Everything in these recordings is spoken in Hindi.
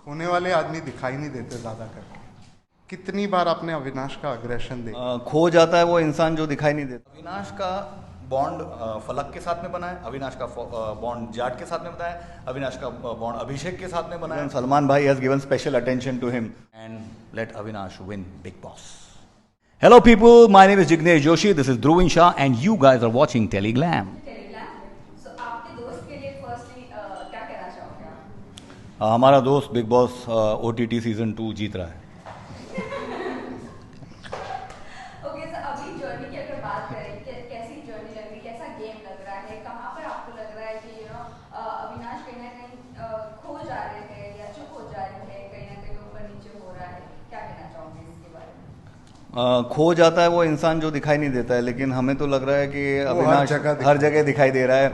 खोने वाले आदमी दिखाई नहीं देते ज्यादा करके। कितनी बार आपने अविनाश का अग्रेशन देखा? खो जाता है वो इंसान जो दिखाई नहीं देता। अविनाश का बॉन्ड फलक के साथ में बना है, अविनाश का बॉन्ड जाट के साथ में बना है, अविनाश का बॉन्ड अभिषेक के साथ में बना है। सलमान भाई has given special attention to him and let Avinash win Bigg Boss. Hello people, my name is Jignesh Joshi, this is Dhruvin Shah and you guys are watching Teleglam. So, आपके दोस्त के लिए फर्स्टली क्या कहना चाहोगे आप? हमारा दोस्त बिग बॉस OTT सीजन 2 जीत रहा है। ओके, सो अभी जर्नी की अगर बात करें कैसी जर्नी लग रही है, कैसा गेम लग रहा है, कहाँ पर आपको लग रहा है कि अविनाश कहीं ना कहीं खो जा रहे हैं या चुप हो जा रहे हैं, कहीं ना कहीं ऊपर नीचे हो रहा है, क्या कहना चाहोगे इसके बारे में? खो जाता है वो इंसान जो दिखाई नहीं देता है, लेकिन हमें तो लग रहा है कि अविनाश हर जगह दिखाई दे रहा है।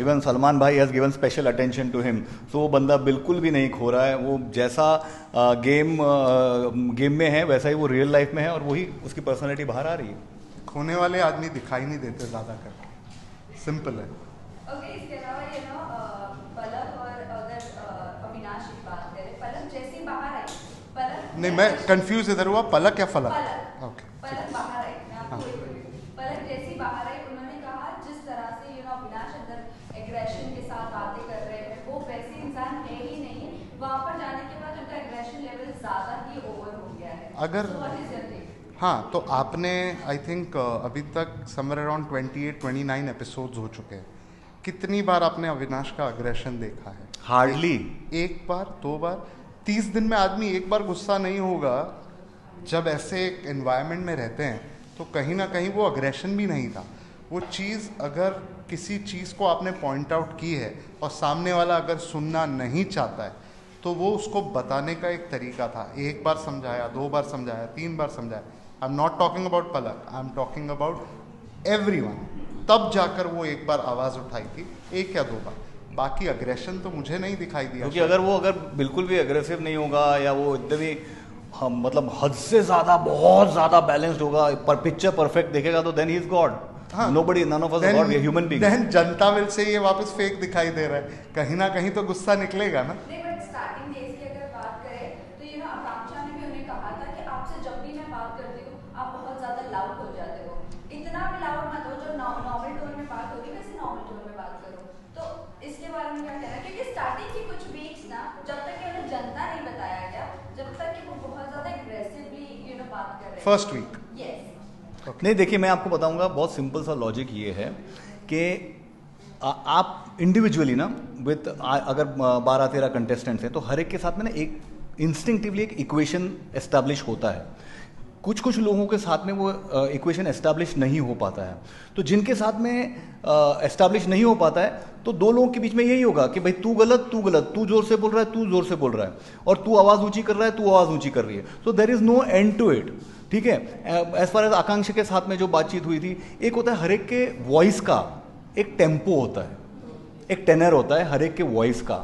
इवन सलमान भाई has given special attention to him, so वो बंदा बिल्कुल भी नहीं खो रहा है। वो जैसा गेम में है वैसा ही वो रियल लाइफ में है और वही उसकी पर्सनैलिटी बाहर आ रही है। खोने वाले आदमी दिखाई नहीं देते ज्यादा करके, सिंपल है। ओके, इसके अलावा पलक और अगर अविनाश की बात करें, पलक जैसी बाहर आई, पलक नहीं, मैं कंफ्यूज इधर हुआ, पलक या फलक? पलक ओके, पलक बाहर आई, मैं आपको वही बोल रही हूँ। पलक जैसी बाहर आई, उन्होंने कहा जिस तरह से अविनाश अंदर एग्रेशन के साथ बातें कर रहे हैं, वो वैसे इंसान है ही नहीं है। वहां पर जाने के बाद उनका एग्रेशन लेवल ज्यादा ही ओवर हो गया है। अगर हाँ, तो आपने आई थिंक अभी तक समवेयर अराउंड 28-29 एपिसोड्स हो चुके हैं। कितनी बार आपने अविनाश का अग्रेशन देखा है? हार्डली एक बार, दो बार। 30 दिन में आदमी एक बार गुस्सा नहीं होगा। जब ऐसे एक एनवायरनमेंट में रहते हैं तो कहीं ना कहीं वो अग्रेशन भी नहीं था। वो चीज़, अगर किसी चीज़ को आपने पॉइंट आउट की है और सामने वाला अगर सुनना नहीं चाहता है तो वो उसको बताने का एक तरीका था। एक बार समझाया, दो बार समझाया, 3 बार समझाया। I am not talking about Palak, I am talking about everyone. तब जाकर वो एक बार आवाज़ उठाई थी, एक या 2 बार। बाकी अग्रेशन तो मुझे नहीं दिखाई दिया। क्योंकि अगर बिल्कुल भी अग्रेसिव नहीं होगा या वो एकदम ही मतलब हद से ज्यादा बहुत ज्यादा बैलेंस्ड होगा, पर पिक्चर परफेक्ट देखेगा तो then he is God. Nobody, none of us God, we are human being. Then जनता विल से ये वापस फेक दिखाई दे रहा है, कहीं ना कहीं तो गुस्सा निकलेगा ना। नहीं, बट स्टार्टिंग डेज की अगर बात करें तो आकांक्षा ने भी उन्हें कहा था कि आपसे जब भी मैं बात करती हूँ आप बहुत ज्यादा लाउड हो जाते हो, इतना भी लाउड मत हो, जो नॉर्मल टोन में बात होगी वैसे नॉर्मल टोन में बात करो। तो इसके बारे में क्या कहना है? क्योंकि स्टार्टिंग की कुछ वीक्स ना, जब तक कि उन्हें जनता नहीं बताया गया, जब तक कि वो बहुत ज्यादा एग्रेसिवली बात कर रहे हैं फर्स्ट वीक। यस। नहीं, देखिए मैं आपको बताऊंगा, बहुत सिंपल सा लॉजिक ये है कि आप इंडिविजुअली ना विद अगर 12-13 कंटेस्टेंट्स हैं तो हर एक के साथ में ना एक इंस्टिंक्टिवली एक इक्वेशन एस्टैब्लिश होता है। कुछ कुछ लोगों के साथ में वो इक्वेशन एस्टैब्लिश नहीं हो पाता है। तो जिनके साथ में एस्टैब्लिश नहीं हो पाता है तो दो लोगों के बीच में यही होगा कि भाई तू गलत, तू गलत, तू जोर से बोल रहा है, तू जोर से बोल रहा है, और तू आवाज़ ऊंची कर रहा है, तू आवाज़ ऊंची कर रही है। So there is no end to it. ठीक है, एज फार एज आकांक्षा के साथ में जो बातचीत हुई थी, एक होता है हर एक के वॉइस का एक टेम्पो होता है, एक टेनर होता है हर एक के वॉइस का।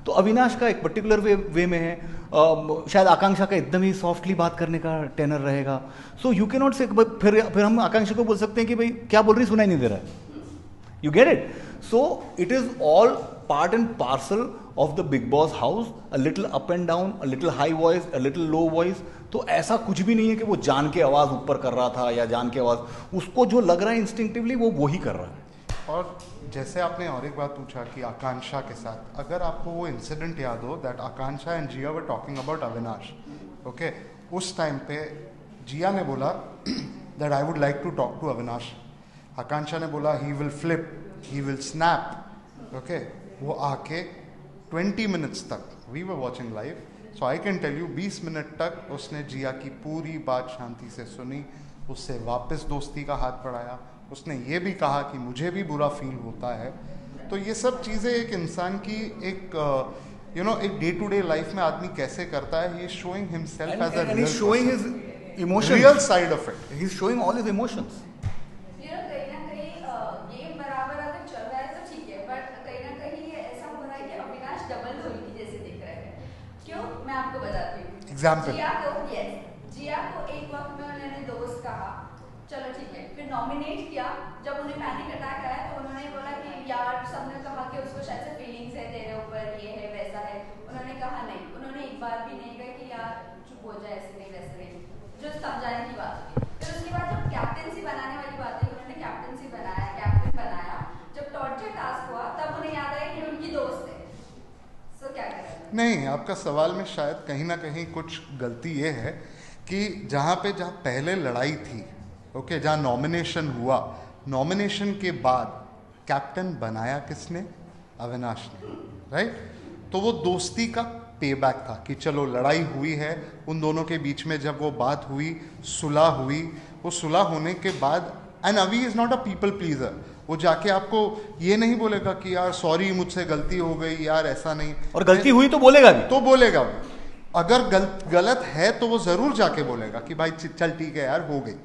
तो अविनाश का एक पर्टिकुलर वे में है, शायद आकांक्षा का एकदम ही सॉफ्टली बात करने का टेनर रहेगा। सो यू कैन नॉट से फिर हम आकांक्षा को बोल सकते हैं कि भाई क्या बोल रही, सुनाई नहीं दे रहा है। You get it? So it is all part and parcel of the big boss house. A little up and down, a little high voice, a little low voice. तो ऐसा कुछ भी नहीं है कि वो जान के आवाज़ ऊपर कर रहा था या जान के आवाज़, उसको जो लग रहा है इंस्टिंक्टिवली वो वही कर रहा है। और जैसे आपने और एक बात पूछा कि आकांक्षा के साथ, अगर आपको वो इंसिडेंट याद हो that Akanksha and Jiya were talking about Avinash, okay, उस टाइम पे जिया ने बोला that I would like to talk to Avinash. Akanksha ने बोला he will flip, he will snap. Okay, वो आके 20 मिनट्स तक, we were watching live, so I can tell you 20 minute तक उसने जिया की पूरी बात शांति से सुनी, उससे वापस दोस्ती का हाथ बढ़ाया। उसने ये भी कहा कि मुझे भी बुरा फील होता है। तो ये सब चीज़ें एक इंसान की एक एक डे टू डे लाइफ में आदमी कैसे करता है, he is showing himself as a showing his emotions, real side of it, he is showing all his emotions. कहीं ना कहीं गेम बराबर अगर चल रहा है तो ठीक है, बट कहीं ना कहीं ये ऐसा हो रहा है कि अविनाश डबल रोल की जैसे दिख रहा है। क्यों? मैं आपको बताती हूँ। एग्जाम्पल। जिया को एक वक्त में उन्होंने दोस्त कहा, चलो ठीक है, फिर नॉमिनेट किया। जब उन्हें पैनिक अटैक आया तो उन्होंने बोला कि यार, सबने कहा कि उसको शायद से फीलिंग्स है तेरे ऊपर, ये है वैसा है। उन्होंने कहा एक बार भी नहीं गए कि यार चुप हो जाए, ऐसे नहीं वैसे नहीं, जो समझाने की बात होती। फिर उसके बाद जब कैप्टनसी बनाने वाली बात है, उन्होंने कैप्टनसी बनाया, कैप्टन बनाया, जब टॉर्चर टास्क हुआ तब उन्हें याद आया कि उनकी दोस्त है, सो क्या करें? नहीं, आपका सवाल में शायद कहीं ना कहीं कुछ गलती ये है कि जहाँ पहले लड़ाई थी, ओके, जहाँ नॉमिनेशन हुआ, नॉमिनेशन के बाद कैप्टन बनाया किसने? अविनाश ने, राइट? तो वो दोस्ती का पे बैक था कि चलो लड़ाई हुई है उन दोनों के बीच में, जब वो बात हुई, सुलह हुई, वो सुलह होने के बाद, एंड अवी is not a people pleaser, वो जाके आपको ये नहीं बोलेगा कि यार सॉरी मुझसे गलती हो गई यार, ऐसा नहीं, और गलती हुई तो बोलेगा भी, तो बोलेगा वो। अगर गलत है तो वो जरूर जाके बोलेगा कि भाई चल ठीक है यार, हो गई।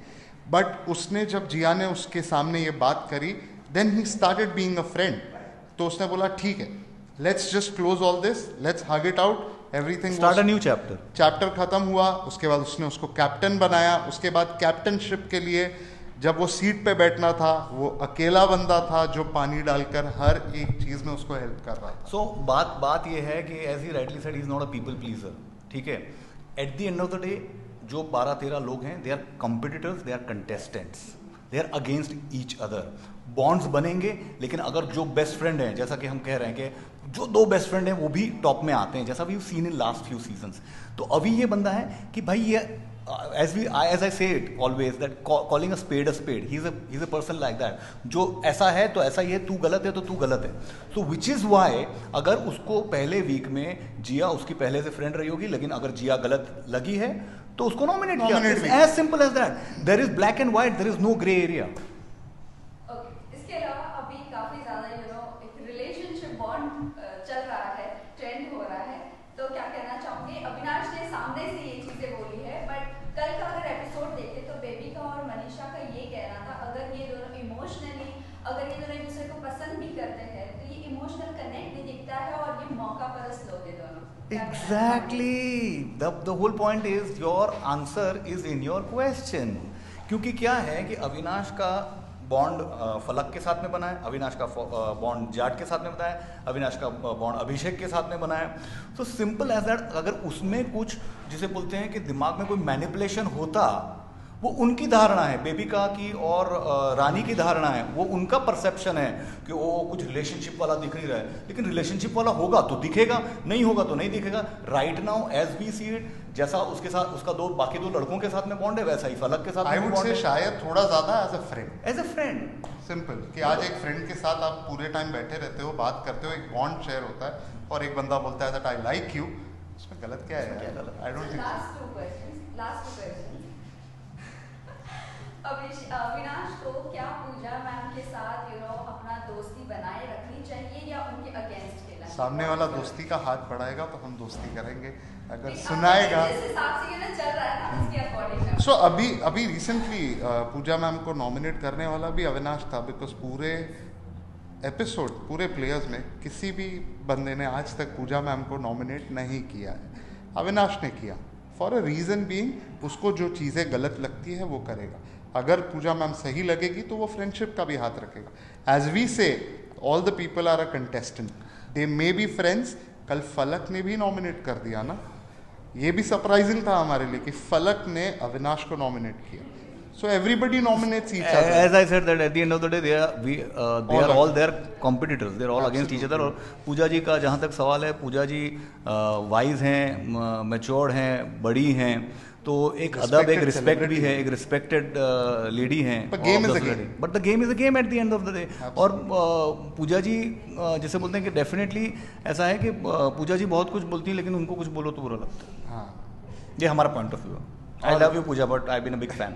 बट उसने जब जिया ने उसके सामने ये बात करी, then he started being a friend, तो उसने बोला ठीक है, let's just close all this, let's hug it out, everything start a new chapter. Chapter खत्म हुआ। उसके बाद उसने उसको कैप्टन बनाया। उसके बाद कैप्टनशिप के लिए जब वो सीट पे बैठना था, वो अकेला बंदा था जो पानी डालकर हर एक चीज में उसको हेल्प कर रहा था। सो बात ये है कि as he rightly said, he is not a people pleaser, ठीक है? At the end of the day जो 12-13 लोग हैं, they are competitors, they are contestants, they are against each other. Bonds बनेंगे, लेकिन अगर जो बेस्ट फ्रेंड हैं, जैसा कि हम कह रहे हैं कि जो दो बेस्ट फ्रेंड हैं वो भी टॉप में आते हैं, जैसा we seen in last few seasons. तो अभी ये बंदा है कि भाई ये as I say it always that calling a spade, he's a person like that, जो ऐसा है तो ऐसा ही है, तू गलत है तो तू गलत है। so which is why अगर उसको पहले वीक में जिया उसकी पहले से फ्रेंड रही होगी, लेकिन अगर जिया गलत लगी है तो उसको नॉमिनेट किया। As simple as that, there is black and white, there is no grey area. इसके अलावा अभी काफी ज्यादा एक रिलेशनशिप बॉन्ड चल रहा है, ट्रेंड हो रहा है, तो क्या कहना चाहूंगी? अविनाश ने सामने से ये चीजें बोली है, बट कल का अगर एपिसोड देखे तो बेबिका और मनीषा का ये कहना था, अगर ये दोनों इमोशनली, अगर ये दोनों एक दूसरे को पसंद भी करते हैं तो ये इमोशनल कनेक्ट भी दिखता है और ये मौका परस्त लोग हैं दोनों। Exactly. The whole point is your answer is in your question. क्योंकि क्या है कि अविनाश का बॉन्ड फलक के साथ में बना है, अविनाश का बॉन्ड जाट के साथ में बना है, अविनाश का बॉन्ड अभिषेक के साथ में बना है। तो सिंपल एज दैट, अगर उसमें कुछ जिसे बोलते हैं कि दिमाग में कोई मैनिपुलेशन होता, वो उनकी धारणा है, बेबिका की और रानी की धारणा है, वो उनका परसेप्शन है कि वो कुछ रिलेशनशिप वाला दिख नहीं रहा है, लेकिन रिलेशनशिप वाला होगा तो दिखेगा, नहीं होगा तो नहीं दिखेगा। Right now as we see it, जैसा उसके साथ उसका बाकी दो लड़कों के साथ में बॉन्ड है, वैसा ही फलक के साथ आई वुड से शायद थोड़ा ज्यादा एज अ फ्रेंड, सिंपल कि आज एक फ्रेंड के साथ आप पूरे टाइम बैठे रहते हो, बात करते हो, एक बॉन्ड शेयर होता है, और एक बंदा बोलता है दैट आई लाइक यू, उसमें गलत क्या है? I don't think. Last two questions Avinash को क्या पूजा मैम के साथ अपना दोस्ती बनाए रखनी चाहिए या उनके अगेंस्ट खेलना? सामने वाला दोस्ती का हाथ बढ़ाएगा तो हम दोस्ती करेंगे, अगर सुनाएगा। चल रहा है ना, उसके अकॉर्डिंग। सो अभी रिसेंटली पूजा मैम को नॉमिनेट करने वाला भी अविनाश था, बिकॉज पूरे एपिसोड, पूरे प्लेयर्स में किसी भी बंदे ने आज तक पूजा मैम को नॉमिनेट नहीं किया है, अविनाश ने किया। फॉर अ रीज़न बीइंग, उसको जो चीज़ें गलत लगती है वो करेगा। अगर पूजा मैम सही लगेगी तो वो फ्रेंडशिप का भी हाथ रखेगा। As we say, all the people are a contestant, they may be friends. कल फलक ने भी नॉमिनेट कर दिया ना, ये भी सरप्राइजिंग था हमारे लिए कि फलक ने अविनाश को नॉमिनेट किया। So everybody nominates each other. As I said that at the end of the day, they are all their competitors. They are all against each other. और पूजा जी का जहाँ तक सवाल है, पूजा जी वाइज हैं, मैच्योर्ड हैं, बड़ी हैं, तो एक अदब, एक रिस्पेक्ट भी है, एक रिस्पेक्टेड लेडी हैं। But the game is a game at the end of the day. और पूजा जी जैसे बोलते हैं कि डेफिनेटली ऐसा है कि पूजा जी बहुत कुछ बोलती हैं, लेकिन उनको कुछ बोलो तो बुरा लगता है। हाँ, ये हमारा पॉइंट ऑफ व्यू है। I love you Pooja, but I been a big fan.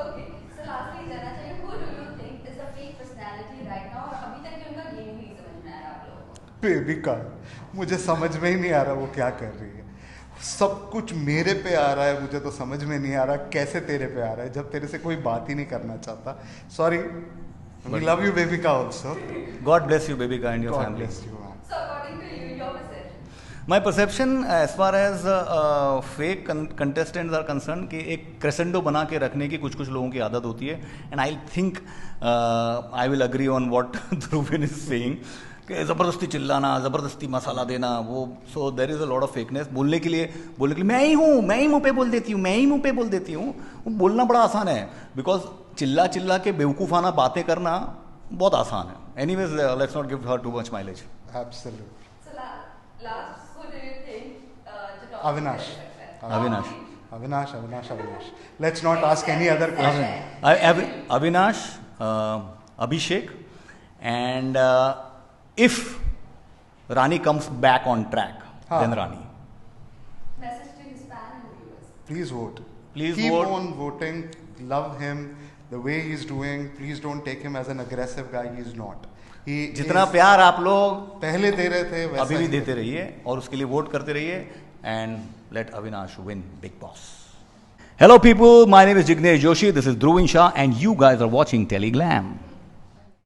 Okay, so lastly जानना चाहिए, who do you think is a fake personality right now? और अभी तक भी उनका गेम नहीं समझ में आ रहा आप लोगों को? बेबिका, मुझे समझ में ही नहीं आ रहा वो क्या कर रही है। सब कुछ मेरे पे आ रहा है, मुझे तो समझ में नहीं आ रहा कैसे तेरे पे आ रहा है, जब तेरे से कोई बात ही नहीं करना चाहता। Sorry, we love you Bebika also. God bless you Bebika and your family. So according to you, your perception? My perception as far as fake contestants are concerned कि एक क्रेसेंडो बना के रखने की कुछ लोगों की आदत होती है, and I think I will agree on what Dhruvin is saying कि ज़बरदस्ती चिल्लाना, ज़बरदस्ती मसाला देना, वो so there is a lot of fakeness. बोलने के लिए मैं ही हूँ, मैं ही मुँह पे बोल देती हूँ, मैं ही मुँह पे बोल देती हूँ, वो बोलना बड़ा आसान है, बिकॉज चिल्ला चिल्ला के बेवकूफ़ाना बातें करना बहुत आसान है। Anyways let's not give her too much mileage. Absolutely. So last, who do you think to talk Avinash. about? Avinash. Let's not ask any other question. Avinash, Abhishek, and if Rani comes back on track, then Rani. Message to his fan and viewers. Please vote. Please Keep vote. on voting. Love him the way he's doing. Please don't take him as an aggressive guy. He's not. He जितना is- प्यार आप लोग पहले दे रहे थे वैसा अभी भी ही देते रहिए और उसके लिए वोट करते रहिए, and let Avinash win Bigg Boss. Hello people, my name is Jignesh Joshi, this is Dhruvin Shah, and you guys are watching Telegram.